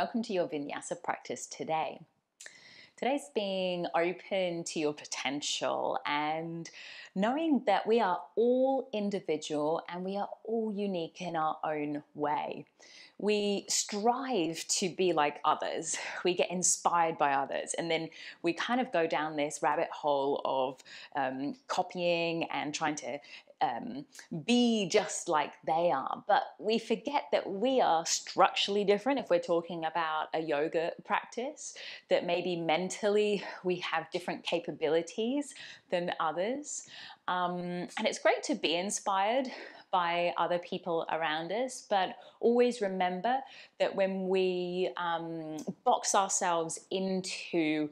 welcome to your Vinyasa practice today. Today's being open to your potential and knowing that we are all individual and we are all unique in our own way. We strive to be like others. We get inspired by others, and then we kind of go down this rabbit hole of copying and trying to be just like they are. But we forget that we are structurally different if we're talking about a yoga practice, that maybe mentally we have different capabilities than others. And it's great to be inspired by other people around us, but always remember that when we box ourselves into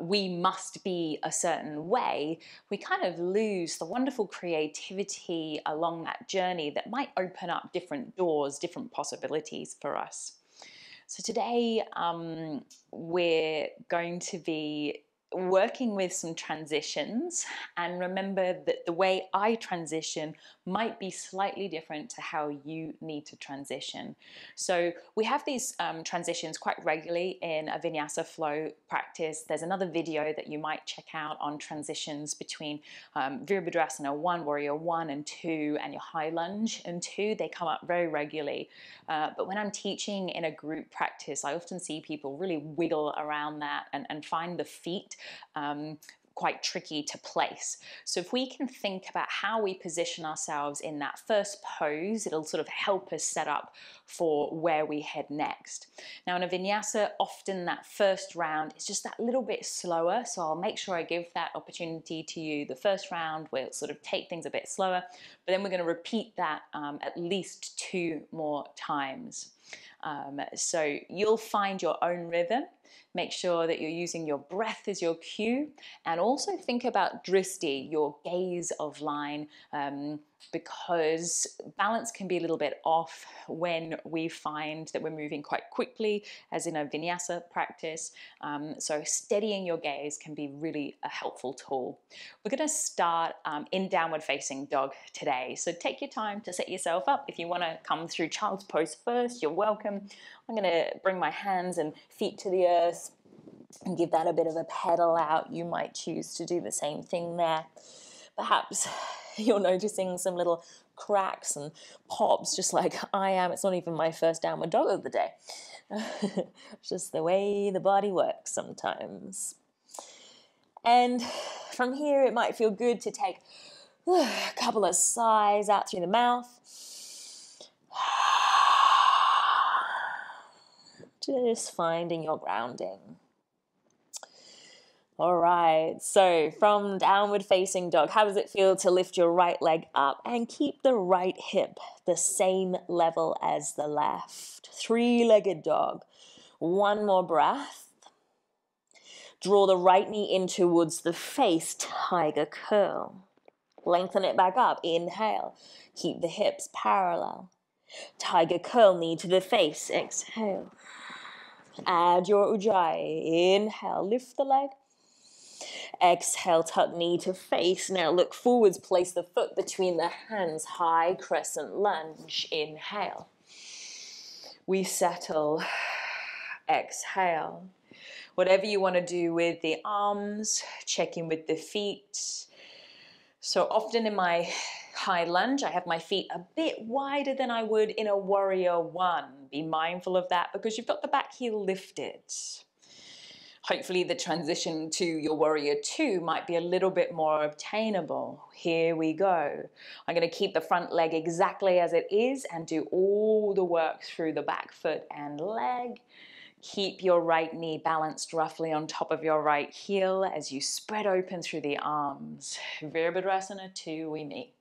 we must be a certain way, we kind of lose the wonderful creativity along that journey that might open up different doors, different possibilities for us. So today we're going to be working with some transitions, and remember that the way I transition might be slightly different to how you need to transition. So we have these transitions quite regularly in a Vinyasa flow practice. There's another video that you might check out on transitions between Virabhadrasana 1, Warrior 1 and 2, and your high lunge and 2. They come up very regularly. But when I'm teaching in a group practice, I often see people really wiggle around that and find the feet quite tricky to place. So if we can think about how we position ourselves in that first pose, it'll sort of help us set up for where we head next. Now in a Vinyasa, often that first round is just that little bit slower, so I'll make sure I give that opportunity to you. The first round we'll sort of take things a bit slower, but then we're going to repeat that at least 2 more times. So you'll find your own rhythm. Make sure that you're using your breath as your cue, and also think about dristi, your gaze of line, because balance can be a little bit off when we find that we're moving quite quickly, as in a Vinyasa practice. So steadying your gaze can be really a helpful tool. We're going to start in downward facing dog today. So take your time to set yourself up. If you want to come through child's pose first, you're welcome. I'm going to bring my hands and feet to the earth and give that a bit of a pedal out. You might choose to do the same thing there. Perhaps you're noticing some little cracks and pops, just like I am. It's not even my first downward dog of the day. It's just the way the body works sometimes. And from here, it might feel good to take a couple of sighs out through the mouth. Just finding your grounding. All right, so from downward facing dog, how does it feel to lift your right leg up and keep the right hip the same level as the left? 3-legged dog. 1 more breath. Draw the right knee in towards the face, tiger curl. Lengthen it back up, inhale. Keep the hips parallel. Tiger curl, knee to the face, exhale. Add your ujjayi, inhale, lift the leg. Exhale, tuck knee to face. Now look forwards, place the foot between the hands, high crescent lunge, inhale. We settle, exhale. Whatever you want to do with the arms, check in with the feet. So often in my high lunge, I have my feet a bit wider than I would in a warrior 1. Be mindful of that because you've got the back heel lifted. Hopefully the transition to your warrior 2 might be a little bit more obtainable. Here we go. I'm going to keep the front leg exactly as it is and do all the work through the back foot and leg. Keep your right knee balanced roughly on top of your right heel as you spread open through the arms. Virabhadrasana 2, we meet.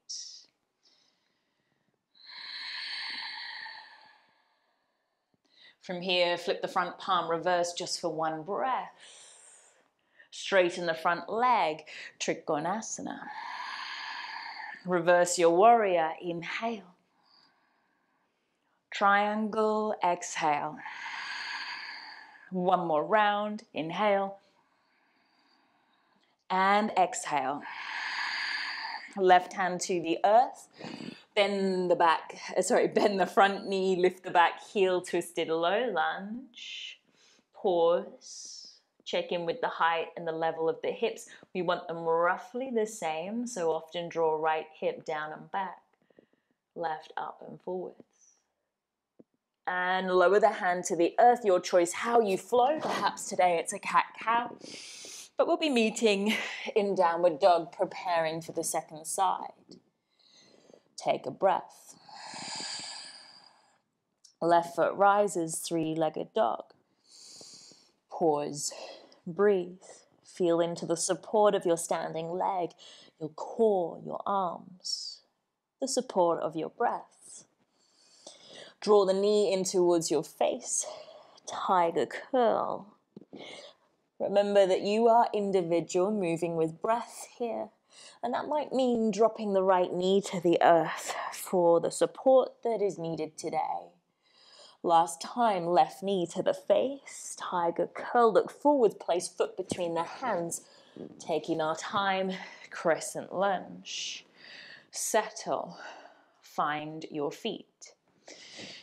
From here, flip the front palm, reverse just for 1 breath. Straighten the front leg, Trikonasana. Reverse your warrior, inhale. Triangle, exhale. 1 more round, inhale. And exhale. Left hand to the earth. Bend the front knee, lift the back heel, twisted low lunge. Pause. Check in with the height and the level of the hips. We want them roughly the same, so often draw right hip down and back, left up and forwards. And lower the hand to the earth, your choice how you flow. Perhaps today it's a cat-cow, but we'll be meeting in downward dog, preparing for the second side. Take a breath. Left foot rises, three-legged dog. Pause, breathe. Feel into the support of your standing leg, your core, your arms, the support of your breath. Draw the knee in towards your face, tiger curl. Remember that you are individual, moving with breath here, and that might mean dropping the right knee to the earth for the support that is needed today. Last time, left knee to the face, tiger curl, look forwards, place foot between the hands, taking our time, crescent lunge. Settle, find your feet.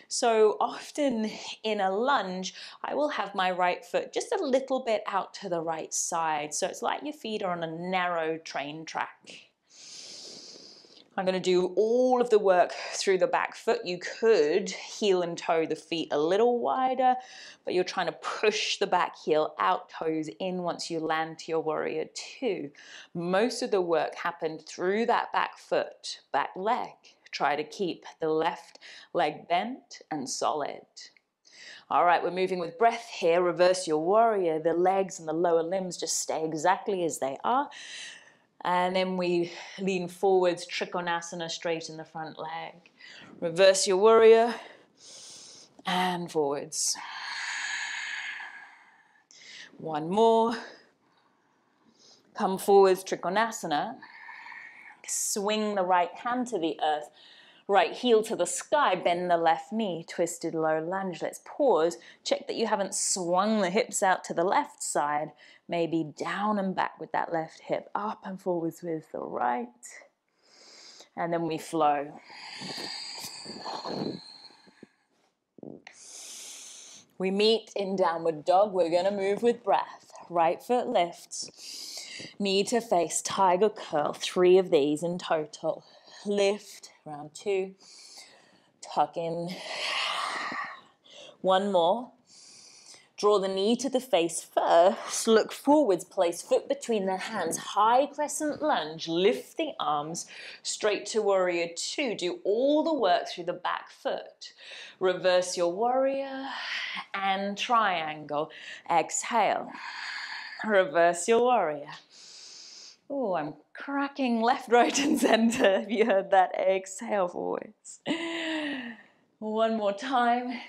So often in a lunge, I will have my right foot just a little bit out to the right side. So it's like your feet are on a narrow train track. I'm going to do all of the work through the back foot. You could heel and toe the feet a little wider, but you're trying to push the back heel out, toes in once you land to your warrior two. Most of the work happened through that back foot, back leg. Try to keep the left leg bent and solid. All right, we're moving with breath here. Reverse your warrior. The legs and the lower limbs just stay exactly as they are. And then we lean forwards, Trikonasana, straighten the front leg. Reverse your warrior and forwards. One more. Come forwards, Trikonasana. Swing the right hand to the earth. Right heel to the sky, bend the left knee, twisted low lunge. Let's pause. Check that you haven't swung the hips out to the left side. Maybe down and back with that left hip, up and forwards with the right. And then we flow. We meet in downward dog. We're going to move with breath. Right foot lifts. Knee to face, tiger curl. 3 of these in total. Lift, round 2. Tuck in. 1 more. Draw the knee to the face first. Look forwards, place foot between the hands. High crescent lunge. Lift the arms straight to warrior 2. Do all the work through the back foot. Reverse your warrior and triangle. Exhale. Reverse your warrior. Oh, I'm cracking left, right, and center. Have you heard that? Exhale forwards. 1 more time.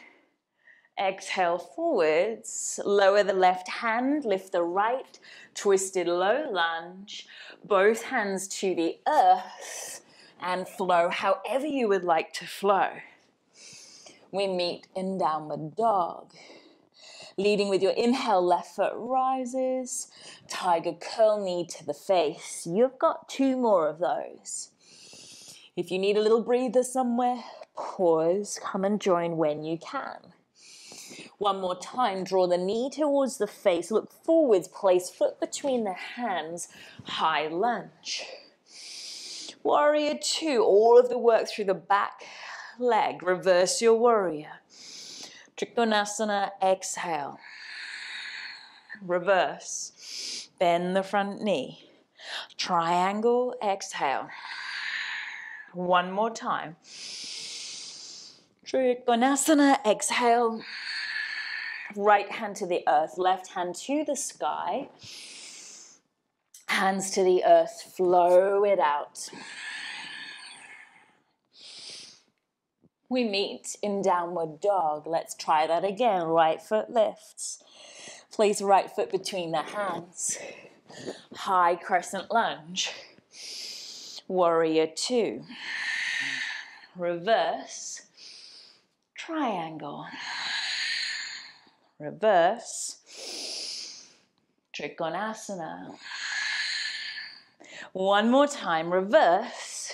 Exhale forwards. Lower the left hand, lift the right, twisted low lunge. Both hands to the earth and flow however you would like to flow. We meet in downward dog. Leading with your inhale, left foot rises. Tiger curl, knee to the face. You've got 2 more of those. If you need a little breather somewhere, pause, come and join when you can. 1 more time, draw the knee towards the face, look forwards, place foot between the hands, high lunge. Warrior 2, all of the work through the back leg, reverse your warrior. Trikonasana, exhale. Reverse, bend the front knee. Triangle, exhale. 1 more time. Trikonasana, exhale. Right hand to the earth, left hand to the sky. Hands to the earth, flow it out. We meet in downward dog. Let's try that again. Right foot lifts. Place right foot between the hands. High crescent lunge. Warrior 2. Reverse. Triangle. Reverse. Trikonasana. 1 more time. Reverse.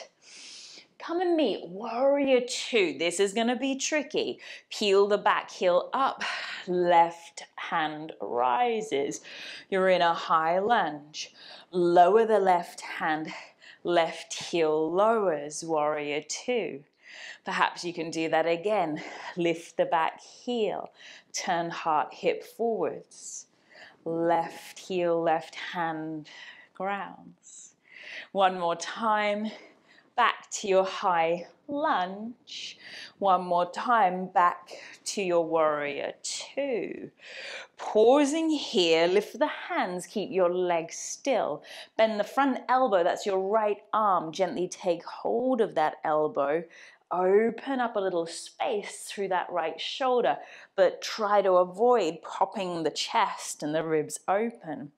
Come and meet warrior 2. This is going to be tricky. Peel the back heel up. Left hand rises. You're in a high lunge. Lower the left hand, left heel lowers, warrior two. Perhaps you can do that again. Lift the back heel, turn heart hip forwards. Left heel, left hand grounds. One more time. Back to your high lunge. One more time, back to your warrior two. Pausing here, lift the hands, keep your legs still. Bend the front elbow, that's your right arm. Gently take hold of that elbow. Open up a little space through that right shoulder, but try to avoid popping the chest and the ribs open.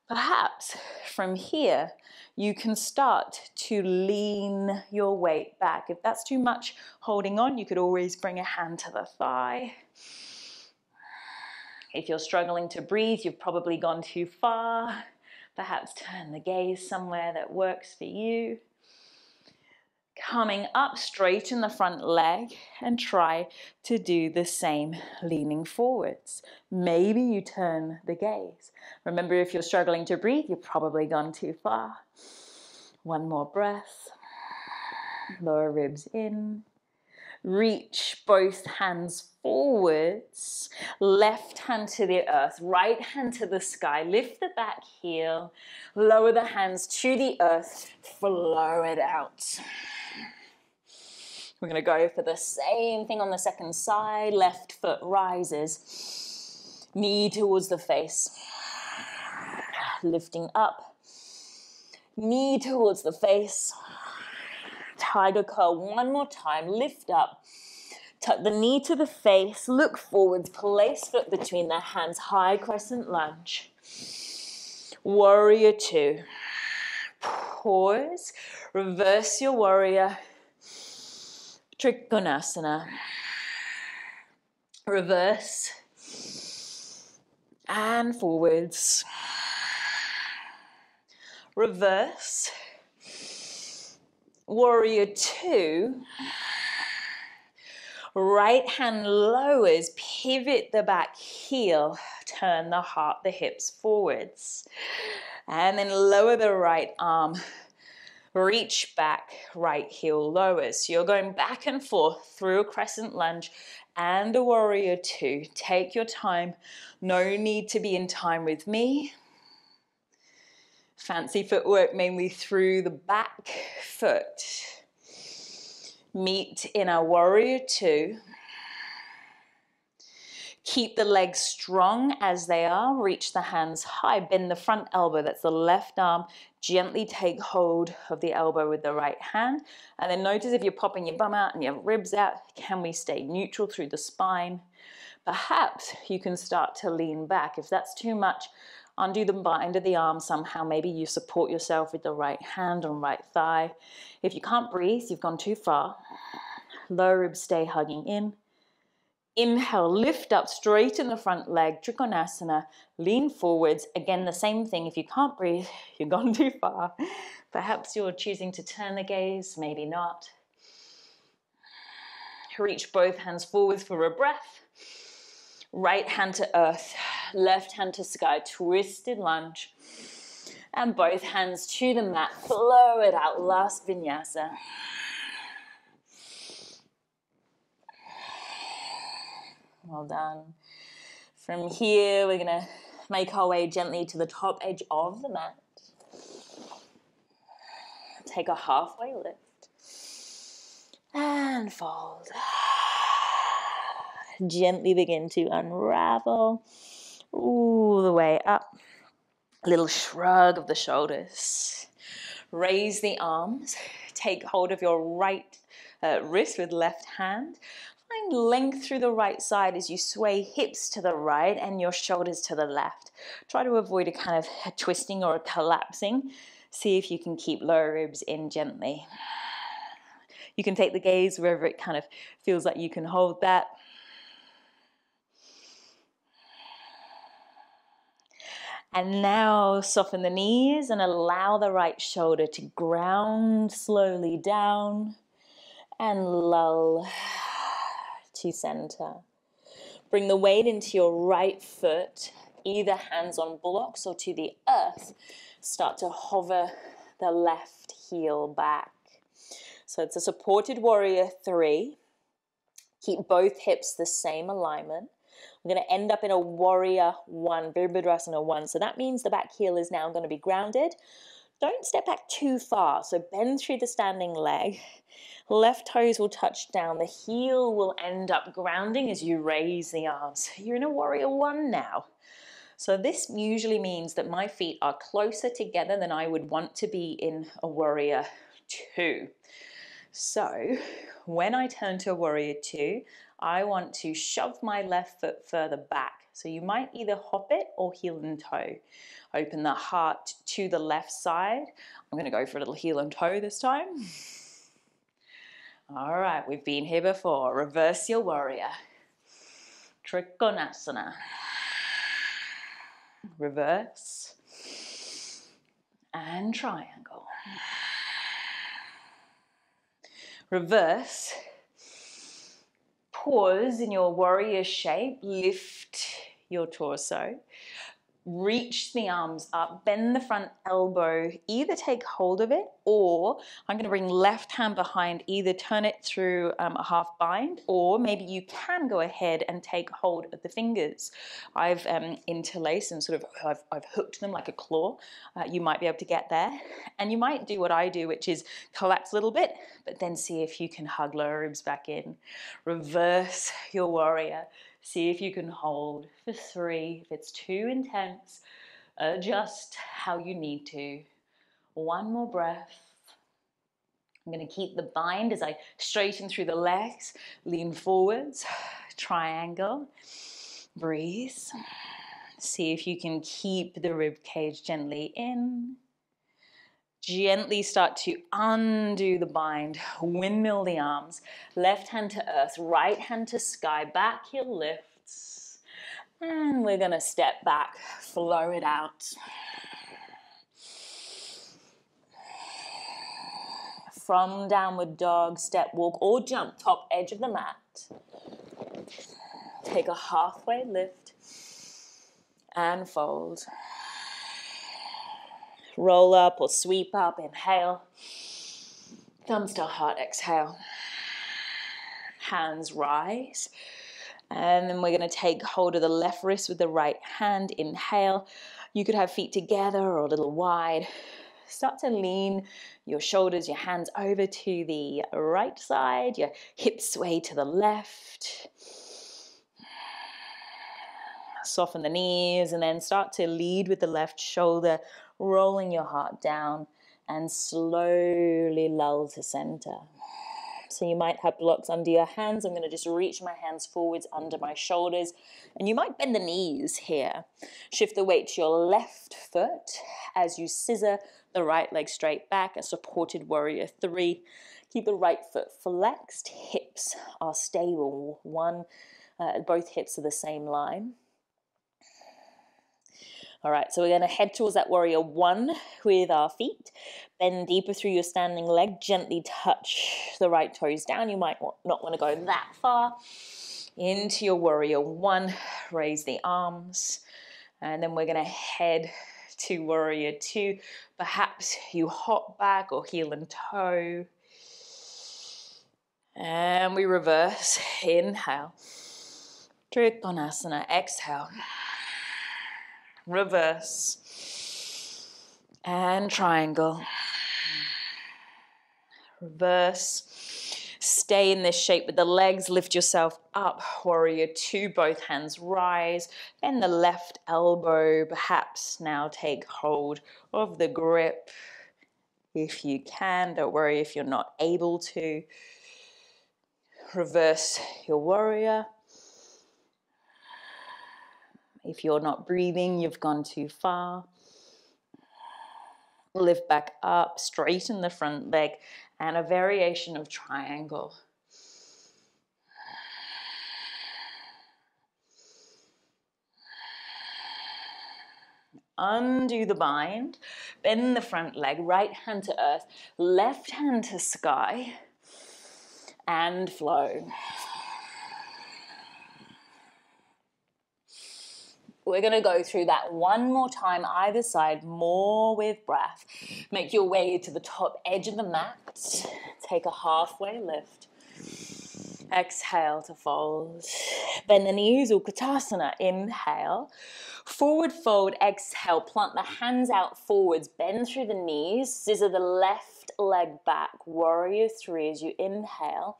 Perhaps from here, you can start to lean your weight back. If that's too much holding on, you could always bring a hand to the thigh. If you're struggling to breathe, you've probably gone too far. Perhaps turn the gaze somewhere that works for you. Coming up, straighten the front leg and try to do the same, leaning forwards. Maybe you turn the gaze. Remember, if you're struggling to breathe, you've probably gone too far. One more breath. Lower ribs in. Reach both hands forwards. Left hand to the earth, right hand to the sky. Lift the back heel. Lower the hands to the earth. Flow it out. We're going to go for the same thing on the second side. Left foot rises. Knee towards the face. Lifting up. Knee towards the face. Tiger curl one more time. Lift up. Tuck the knee to the face. Look forwards. Place foot between the hands. High crescent lunge. Warrior two. Pause. Reverse your warrior. Trikonasana. Reverse. And forwards. Reverse. Warrior two. Right hand lowers, pivot the back heel, turn the heart, the hips forwards. And then lower the right arm, reach back, right heel lowers. So you're going back and forth through a crescent lunge and a warrior two. Take your time, no need to be in time with me. Fancy footwork mainly through the back foot. Meet in our warrior two. Keep the legs strong as they are. Reach the hands high. Bend the front elbow. That's the left arm. Gently take hold of the elbow with the right hand. And then notice if you're popping your bum out and your ribs out, can we stay neutral through the spine? Perhaps you can start to lean back. If that's too much, undo the bind of the arm somehow. Maybe you support yourself with the right hand on right thigh. If you can't breathe, you've gone too far. Lower ribs stay hugging in. Inhale, lift up, straighten the front leg, Trikonasana, lean forwards. Again, the same thing. If you can't breathe, you've gone too far. Perhaps you're choosing to turn the gaze, maybe not. Reach both hands forwards for a breath. Right hand to earth, left hand to sky, twisted lunge. And both hands to the mat, flow it out, last vinyasa. Well done. From here, we're gonna make our way gently to the top edge of the mat. Take a halfway lift. And fold. Gently begin to unravel all the way up. A little shrug of the shoulders. Raise the arms. Take hold of your right wrist with left hand. Find length through the right side as you sway hips to the right and your shoulders to the left. Try to avoid a kind of a twisting or a collapsing. See if you can keep lower ribs in gently. You can take the gaze wherever it kind of feels like you can hold that. And now soften the knees and allow the right shoulder to ground slowly down and lull to center. Bring the weight into your right foot, either hands on blocks or to the earth. Start to hover the left heel back. So it's a supported warrior 3. Keep both hips the same alignment. We're going to end up in a warrior 1, Virabhadrasana 1. So that means the back heel is now going to be grounded. Don't step back too far. So bend through the standing leg. Left toes will touch down. The heel will end up grounding as you raise the arms. You're in a warrior 1 now. So this usually means that my feet are closer together than I would want to be in a warrior 2. So when I turn to a warrior 2, I want to shove my left foot further back. So you might either hop it or heel and toe. Open the heart to the left side. I'm going to go for a little heel and toe this time. All right, we've been here before. Reverse your warrior. Trikonasana. Reverse. And triangle. Reverse. Pause in your warrior shape. Lift your torso. Reach the arms up, bend the front elbow, either take hold of it or I'm going to bring left hand behind, either turn it through a half bind or maybe you can go ahead and take hold of the fingers. I've interlaced and sort of I've hooked them like a claw. You might be able to get there and you might do what I do, which is collapse a little bit, but then see if you can hug lower ribs back in. Reverse your warrior. See if you can hold for 3. If it's too intense, adjust how you need to. 1 more breath. I'm going to keep the bind as I straighten through the legs, lean forwards, triangle, breathe. See if you can keep the rib cage gently in. Gently start to undo the bind, windmill the arms, left hand to earth, right hand to sky, back heel lifts, and we're going to step back, flow it out. From downward dog, step, walk, or jump, top edge of the mat. Take a halfway lift and fold. Roll up or sweep up, inhale. Thumbs to heart, exhale. Hands rise. And then we're going to take hold of the left wrist with the right hand. Inhale. You could have feet together or a little wide. Start to lean your shoulders, your hands over to the right side. Your hips sway to the left. Soften the knees and then start to lead with the left shoulder, rolling your heart down and slowly lull to center. So you might have blocks under your hands. I'm going to just reach my hands forwards under my shoulders and you might bend the knees here. Shift the weight to your left foot as you scissor the right leg straight back, a supported warrior 3. Keep the right foot flexed, hips are stable. Both hips are the same line. All right, so we're going to head towards that warrior 1 with our feet. Bend deeper through your standing leg. Gently touch the right toes down. You might not want to go that far. Into your warrior 1. Raise the arms. And then we're going to head to warrior 2. Perhaps you hop back or heel and toe. And we reverse. Inhale. Trikonasana. Exhale. Reverse and triangle. Reverse. Stay in this shape with the legs. Lift yourself up. Warrior 2, both hands rise. Bend the left elbow. Perhaps now take hold of the grip if you can. Don't worry if you're not able to. Reverse your warrior. If you're not breathing, you've gone too far. Lift back up, straighten the front leg, and a variation of triangle. Undo the bind, bend the front leg, right hand to earth, left hand to sky, and flow. We're going to go through that one more time, either side, more with breath. Make your way to the top edge of the mat. Take a halfway lift. Exhale to fold. Bend the knees, Utkatasana. Inhale. Forward fold, exhale. Plant the hands out forwards. Bend through the knees. Scissor the left leg back. Warrior three as you inhale.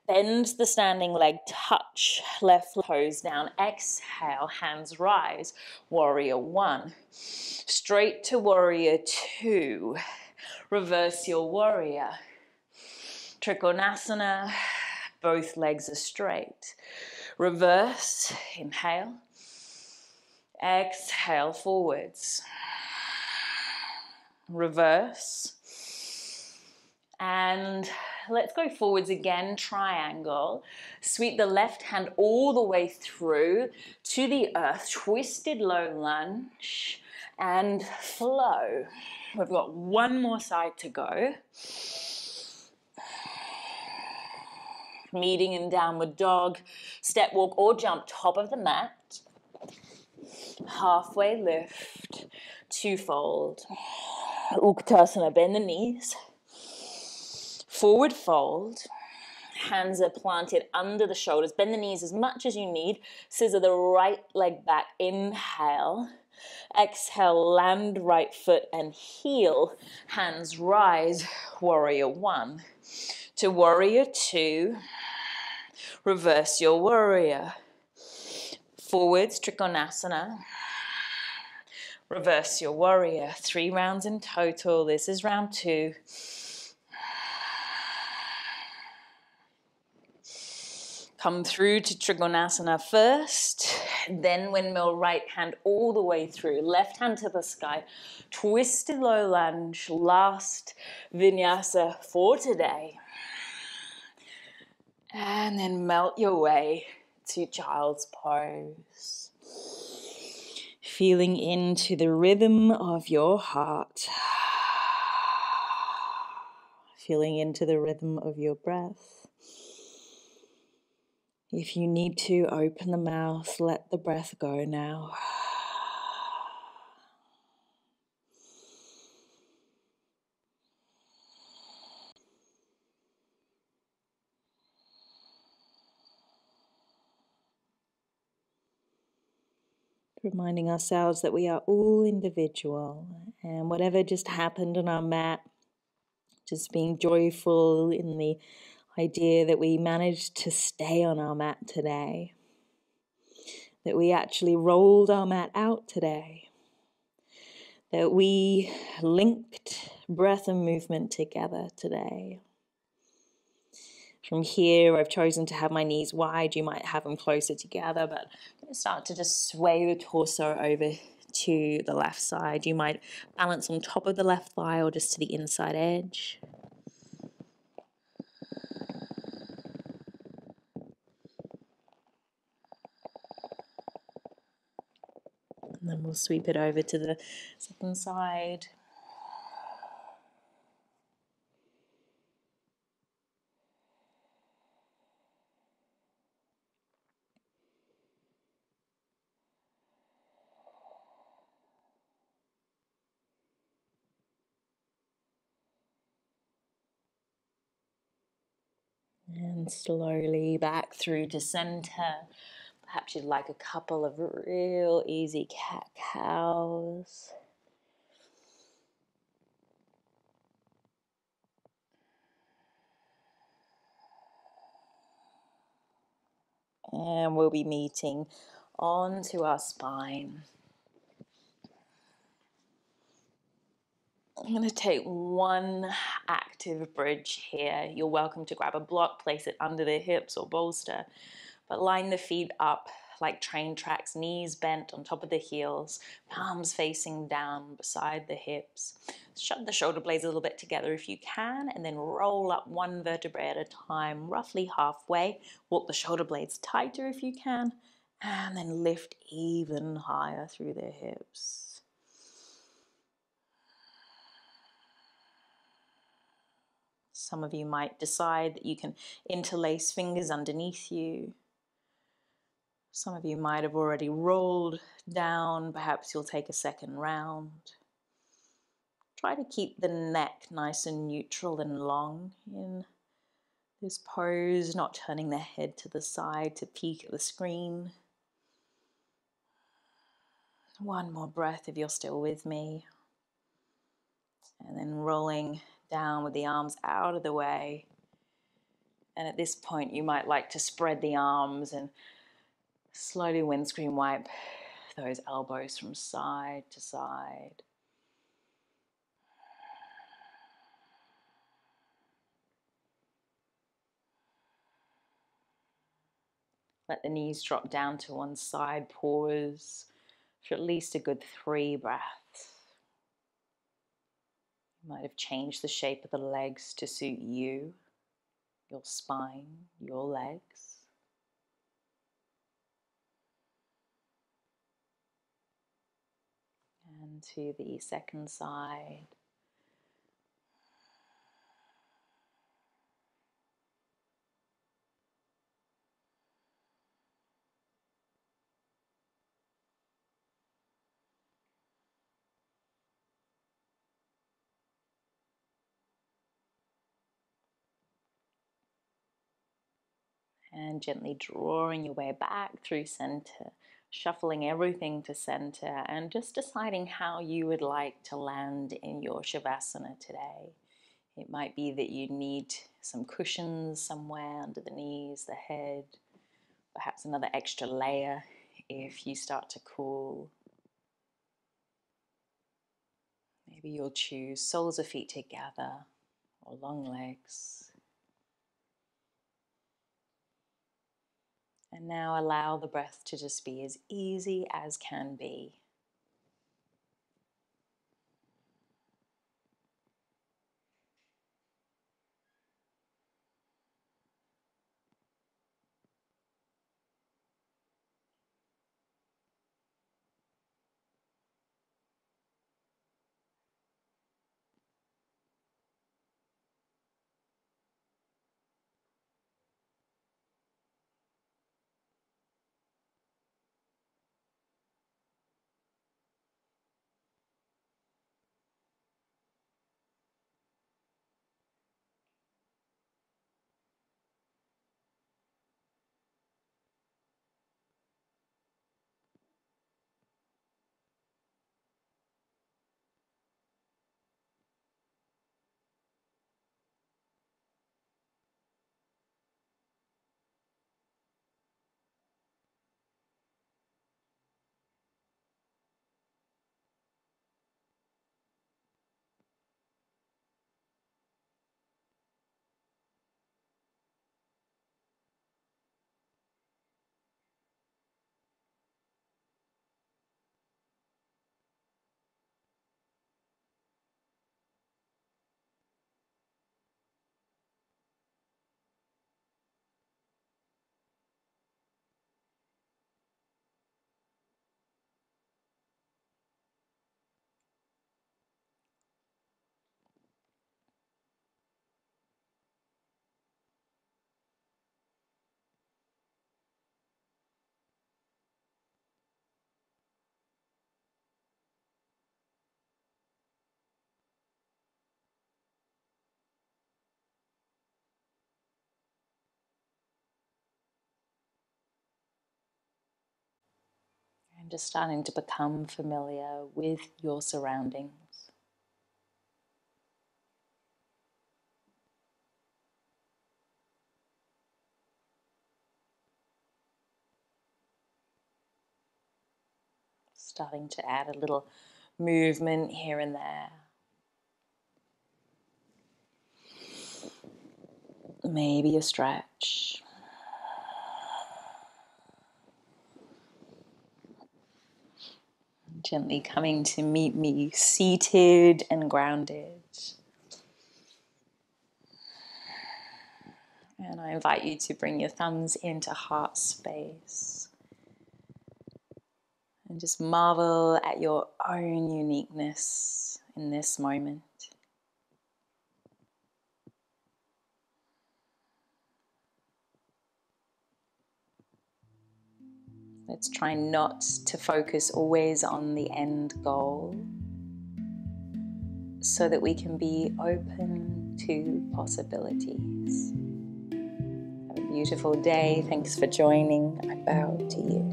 Bend the standing leg, touch left toes down. Exhale, hands rise. Warrior one. Straight to warrior two. Reverse your warrior. Trikonasana. Both legs are straight. Reverse, inhale. Exhale, forwards. Reverse. And let's go forwards again, triangle. Sweep the left hand all the way through to the earth. Twisted low lunge and flow. We've got one more side to go. Meeting in downward dog, step walk or jump, top of the mat. Halfway lift, two fold. Utkatasana, bend the knees. Forward fold. Hands are planted under the shoulders. Bend the knees as much as you need. Scissor the right leg back. Inhale. Exhale, land right foot and heel. Hands rise. Warrior one. To warrior two. Reverse your warrior. Forwards, Trikonasana. Reverse your warrior. 3 rounds in total. This is round 2. Come through to Trikonasana first. Then windmill right hand all the way through. Left hand to the sky. Twisted low lunge. Last Vinyasa for today. And then melt your way to child's pose. Feeling into the rhythm of your heart. Feeling into the rhythm of your breath. If you need to, open the mouth, let the breath go now. Reminding ourselves that we are all individual, and whatever just happened on our mat, just being joyful in the idea that we managed to stay on our mat today, that we actually rolled our mat out today, that we linked breath and movement together today. From here, I've chosen to have my knees wide. You might have them closer together, but I'm going to start to just sway the torso over to the left side. You might balance on top of the left thigh or just to the inside edge. And then we'll sweep it over to the second side. And slowly back through to center. Perhaps you'd like a couple of real easy cat-cows. And we'll be meeting onto our spine. I'm going to take one active bridge here. You're welcome to grab a block, place it under the hips or bolster, but line the feet up like train tracks, knees bent on top of the heels, palms facing down beside the hips. Shut the shoulder blades a little bit together if you can, and then roll up one vertebrae at a time, roughly halfway. Walk the shoulder blades tighter if you can, and then lift even higher through the hips. Some of you might decide that you can interlace fingers underneath you. Some of you might have already rolled down. Perhaps you'll take a second round. Try to keep the neck nice and neutral and long in this pose, not turning the head to the side to peek at the screen. One more breath if you're still with me. And then rolling down with the arms out of the way. And at this point, you might like to spread the arms and slowly windscreen wipe those elbows from side to side. Let the knees drop down to one side. Pause for at least a good 3 breaths. You might have changed the shape of the legs to suit you, your spine, your legs. And to the second side. And gently drawing your way back through center, shuffling everything to center, and just deciding how you would like to land in your Shavasana today. It might be that you need some cushions somewhere under the knees, the head, perhaps another extra layer if you start to cool. Maybe you'll choose soles of feet together or long legs. And now allow the breath to just be as easy as can be. And just starting to become familiar with your surroundings. Starting to add a little movement here and there. Maybe a stretch. Gently coming to meet me seated and grounded. And I invite you to bring your thumbs into heart space. And just marvel at your own uniqueness in this moment. Let's try not to focus always on the end goal, so that we can be open to possibilities. Have a beautiful day. Thanks for joining. I bow to you.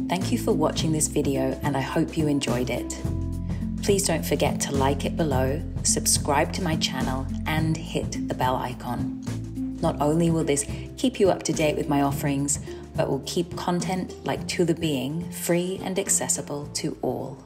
Thank you for watching this video, and I hope you enjoyed it. Please don't forget to like it below, subscribe to my channel, and hit the bell icon. Not only will this keep you up to date with my offerings, but will keep content like To The Being free and accessible to all.